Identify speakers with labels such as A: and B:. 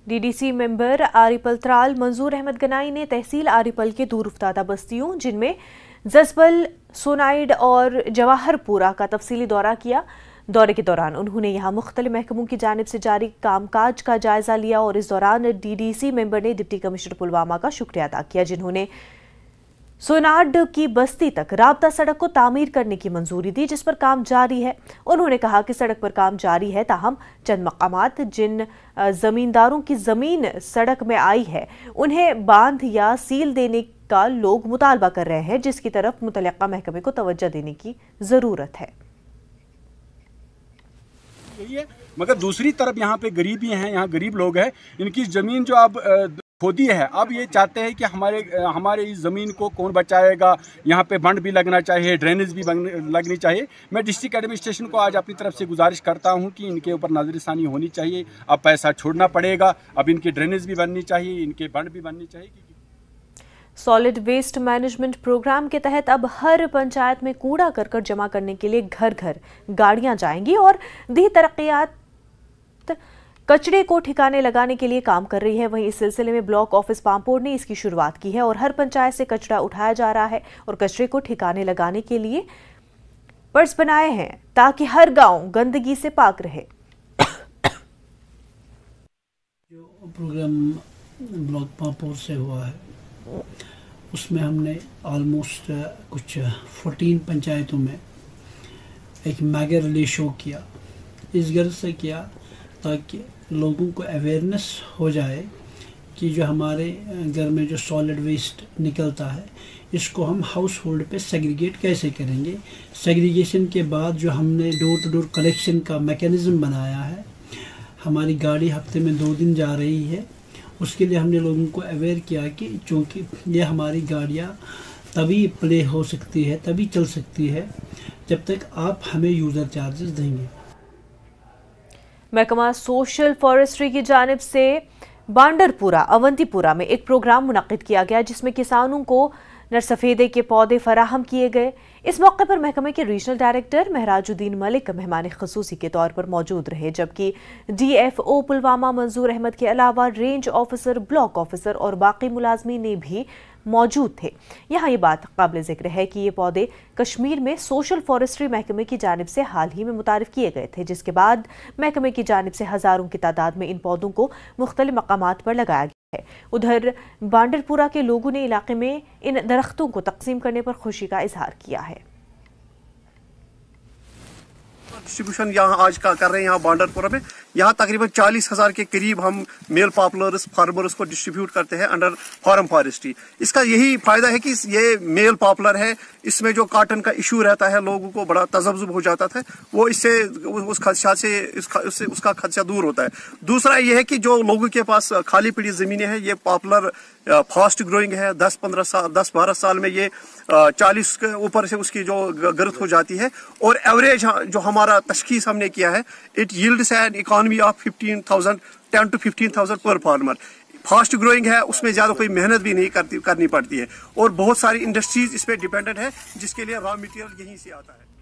A: DDC member आरिपल Tral मंजूर अहमद गनाई ने तहसील आरिपल के दूर उफ्तादा बस्तियों जिनमें जसबल, सोनाइड और जवाहरपुरा का तफसीली दौरा किया। दौरे के दौरान उन्होंने यहां मुख्तलिफ महकमों की जानिब से जारी कामकाज का जायजा लिया और इस दौरान डीडीसी मेंबर ने डिप्टी कमिश्नर पुलवामा का शुक्रिया अदा किया जिन्होंने सोनाड की बस्ती तक राब्ता सड़क को तामीर करने की मंजूरी दी, जिस पर काम जारी है। उन्होंने कहा कि सड़क पर काम जारी है, ताहम चंद मकामात जिन जमींदारों की जमीन सड़क में आई है उन्हें बांध या सील देने का लोग मुतालबा कर रहे हैं, जिसकी तरफ मुतल्लिका महकमे को तवज्जो देने की जरूरत है।
B: मगर दूसरी तरफ यहाँ पे गरीबी हैं, यहाँ गरीब लोग हैं, इनकी ज़मीन जो अब खोदी है, अब ये चाहते हैं कि हमारे इस ज़मीन को कौन बचाएगा। यहाँ पे बंड भी लगना चाहिए, ड्रेनेज भी लगनी चाहिए। मैं डिस्ट्रिक्ट एडमिनिस्ट्रेशन को आज अपनी तरफ से गुजारिश करता हूँ कि इनके ऊपर नज़रसानी होनी चाहिए। अब पैसा छोड़ना पड़ेगा, अब इनकी ड्रेनेज भी बननी चाहिए, इनके बंड भी बननी चाहिए।
A: सॉलिड वेस्ट मैनेजमेंट प्रोग्राम के तहत अब हर पंचायत में कूड़ा करकट जमा करने के लिए घर घर गाड़ियां जाएंगी और दी तरक्कियात कचरे को ठिकाने लगाने के लिए काम कर रही है। वहीं इस सिलसिले में ब्लॉक ऑफिस पामपोर ने इसकी शुरुआत की है और हर पंचायत से कचरा उठाया जा रहा है और कचरे को ठिकाने लगाने के लिए पर्स बनाए हैं ताकि हर गांव गंदगी से पाक रहे।
C: जो प्रोग्राम ब्लॉक पामपोर से हुआ है उसमें हमने ऑलमोस्ट कुछ 14 पंचायतों में एक मेगा रिले शो किया। इस गर्ज से किया ताकि लोगों को अवेयरनेस हो जाए कि जो हमारे घर में जो सॉलिड वेस्ट निकलता है इसको हम हाउस होल्ड पे सेग्रीगेट कैसे करेंगे। सेग्रीगेशन के बाद जो हमने डोर टू डोर कलेक्शन का मैकेनिज़्म बनाया है, हमारी गाड़ी हफ्ते में 2 दिन जा रही है। उसके लिए हमने लोगों को अवेयर किया कि चूँकि ये हमारी गाड़ियाँ तभी प्ले हो सकती है, तभी चल सकती है जब तक आप हमें यूज़र चार्जेस देंगे।
A: महकमा सोशल फॉरेस्ट्री की जानिब से बांडरपुरा अवंतीपुरा में एक प्रोग्राम मुनक्किद किया गया जिसमें किसानों को नरसफेदे के पौधे फराहम किए गए। इस मौके पर महकमे के रीजनल डायरेक्टर महराजुद्दीन मलिक मेहमान खसूसी के तौर पर मौजूद रहे, जबकि DFO पुलवामा मंजूर अहमद के अलावा रेंज ऑफिसर, ब्लॉक ऑफिसर और बाकी मुलाजमीन भी मौजूद थे। यहाँ ये बात काबिल जिक्र है कि ये पौधे कश्मीर में सोशल फॉरेस्ट्री महकमे की जानिब से हाल ही में मुतारिफ किए गए थे, जिसके बाद महकमे की जानिब से हज़ारों की तादाद में इन पौधों को मुख्तलिफ मकामात पर लगाया गया है। उधर बांडरपुरा के लोगों ने इलाके में इन दरख्तों को तकसीम करने पर खुशी का इजहार किया है।
D: डिस्ट्रीब्यूशन यहाँ आज का कर रहे हैं यहाँ बांडरपुरा में। यहाँ तकरीबन 40,000 के करीब हम मेल पॉपुलर्स फार्मर्स को डिस्ट्रीब्यूट करते हैं अंडर फार्म फॉरेस्ट्री। इसका यही फायदा है कि ये मेल पॉपुलर है, इसमें जो कॉटन का इशू रहता है लोगों को बड़ा तजब्जुब हो जाता था, वो इससे उस खदशा से उसका खदशा दूर होता है। दूसरा ये है कि जो लोगों के पास खाली पड़ी जमीनें हैं, ये पॉपुलर फास्ट ग्रोइंग है। 10-12 साल में ये 40 के ऊपर से उसकी जो ग्रोथ हो जाती है और एवरेज जो हमारा तशखीस हमने किया है, it yields an economy of 10 to 15,000 पर फार्मर। फास्ट ग्रोइंग है, उसमें ज़्यादा कोई मेहनत भी नहीं करनी पड़ती है और बहुत सारी इंडस्ट्रीज इस पर डिपेंडेंट है जिसके लिए रॉ मटेरियल यहीं से आता है।